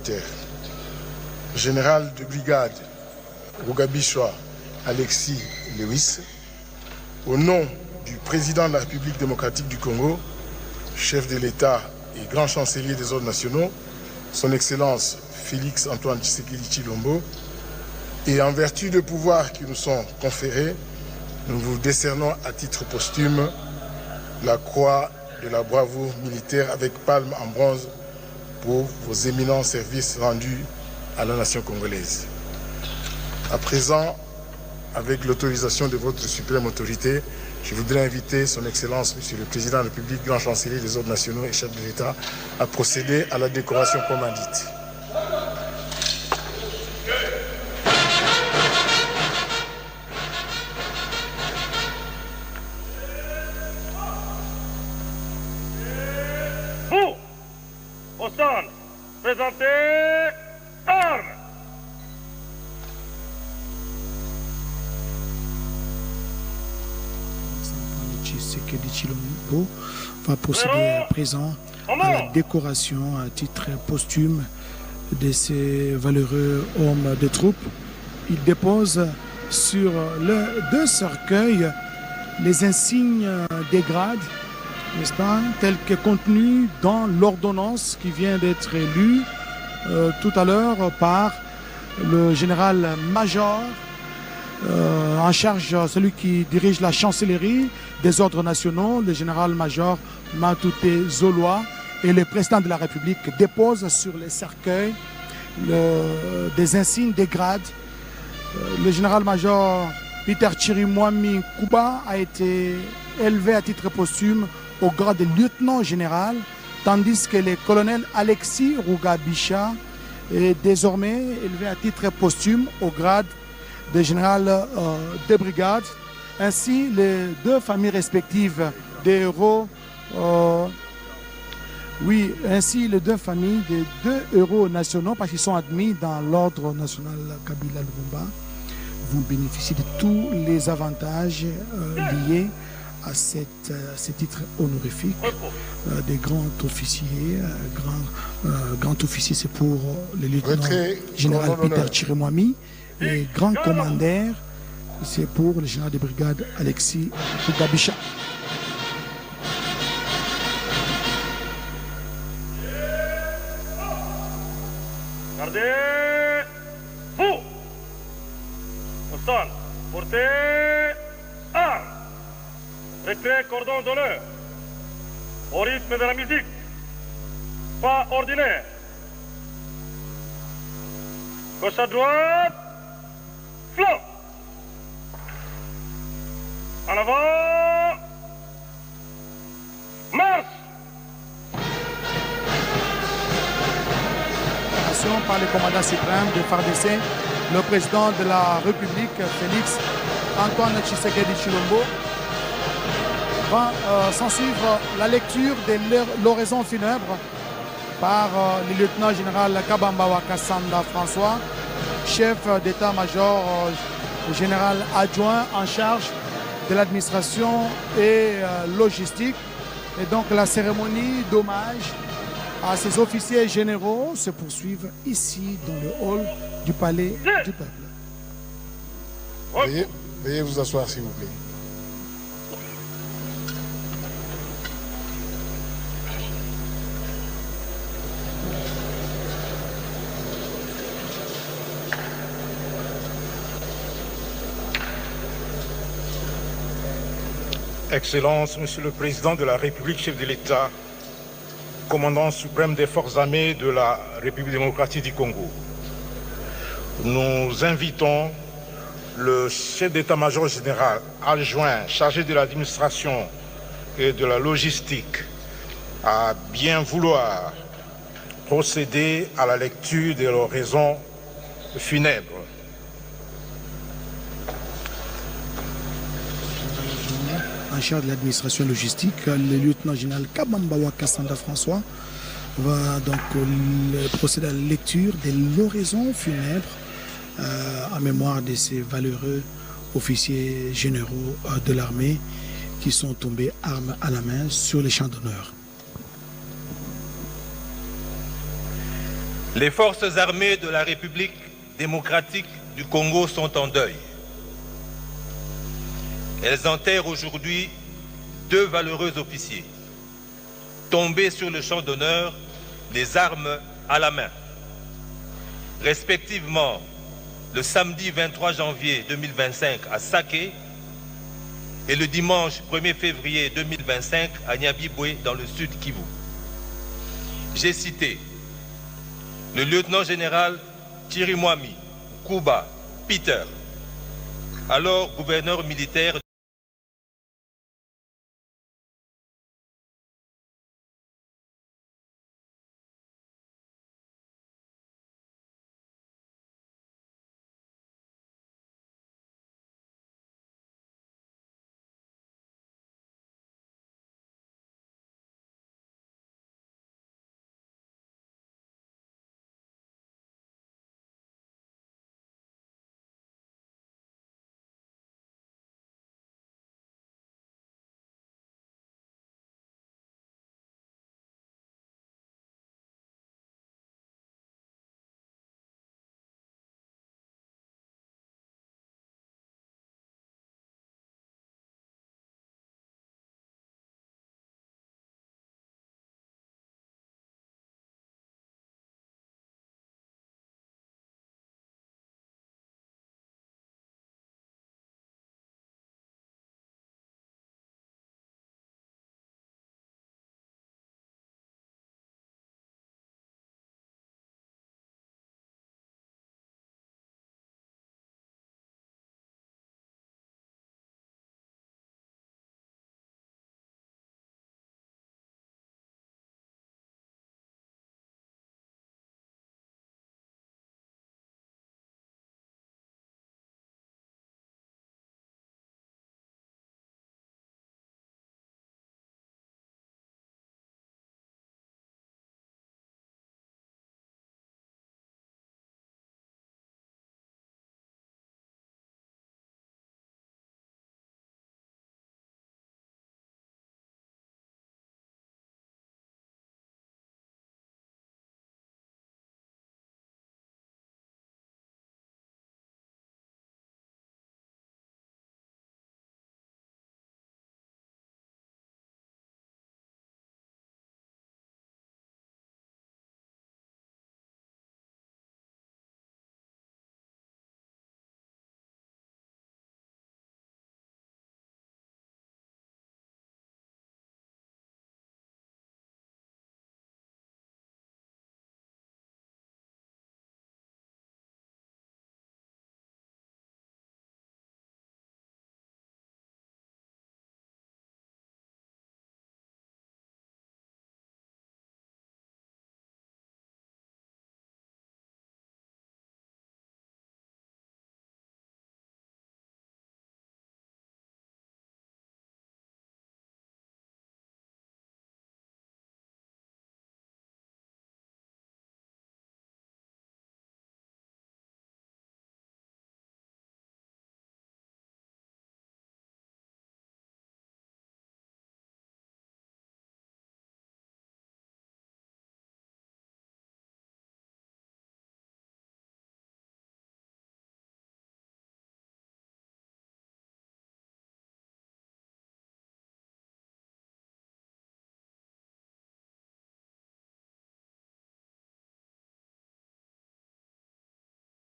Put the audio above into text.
militaire. Le général de brigade Rugabishwa Alexis Lewis, au nom du président de la République démocratique du Congo, chef de l'État et grand chancelier des ordres nationaux, son Excellence Félix Antoine Tshisekedi Tshilombo, et en vertu des pouvoirs qui nous sont conférés, nous vous décernons à titre posthume la croix de la bravoure militaire avec palme en bronze pour vos éminents services rendus à la nation congolaise. À présent, avec l'autorisation de votre suprême autorité, je voudrais inviter son Excellence, Monsieur le Président de la République, grand chancelier des ordres nationaux et chef de l'État, à procéder à la décoration commandite. Vous, au centre, présentez armes. Tshisekedi Tshilombo va procéder à présent à la décoration à titre posthume de ces valeureux hommes de troupe. Il dépose sur deux cercueils les insignes des grades, n'est-ce pas, tels que contenus dans l'ordonnance qui vient d'être lue tout à l'heure par le général-major en charge, celui qui dirige la chancellerie des ordres nationaux, le général-major Matouté Zoloa, et le président de la République dépose sur les cercueils des insignes des grades. Le général-major Peter Chirimwami Kuba a été élevé à titre posthume au grade de lieutenant général, tandis que le colonel Alexis Rugabisha est désormais élevé à titre posthume au grade de général de brigade. Ainsi, les deux familles respectives des héros, ainsi les deux familles des deux héros nationaux, parce qu'ils sont admis dans l'ordre national Kabila Lumumba, vont bénéficier de tous les avantages liés à ces titres honorifiques des grands officiers. Grand officier, c'est pour le lieutenant général Peter Chirimwami, et grand commandeur, c'est pour le général de brigade Alexis Rugabisha. Gardez vous au centre, portez armes, retirez cordon d'honneur au rythme de la musique, pas ordinaire. Gauche à droite, flot. En avant, marche. Par le commandant suprême de FARDC, le président de la République, Félix Antoine Tshisekedi Tshilombo, va s'en suivre la lecture de l'oraison funèbre par le lieutenant général Kabamba Kassanda François, chef d'état-major général adjoint en charge de l'administration et logistique. Et donc la cérémonie d'hommage à ces officiers généraux se poursuivent ici dans le hall du palais du peuple. Veuillez vous asseoir s'il vous plaît. Excellences, Monsieur le Président de la République, chef de l'État, commandant suprême des forces armées de la République démocratique du Congo, nous invitons le chef d'état-major général adjoint chargé de l'administration et de la logistique à bien vouloir procéder à la lecture de l'oraison funèbre. En charge de l'administration logistique, le lieutenant général Kabamba Kassanda François va donc procéder à la lecture de l'oraison funèbre en mémoire de ces valeureux officiers généraux de l'armée qui sont tombés armes à la main sur les champs d'honneur. Les forces armées de la République démocratique du Congo sont en deuil. Elles enterrent aujourd'hui 2 valeureux officiers, tombés sur le champ d'honneur, les armes à la main. Respectivement, le samedi 23 janvier 2025 à Saké et le dimanche 1er février 2025 à Nyabibwe dans le sud Kivu. J'ai cité le lieutenant-général Chirimwami Kuba Peter, alors gouverneur militaire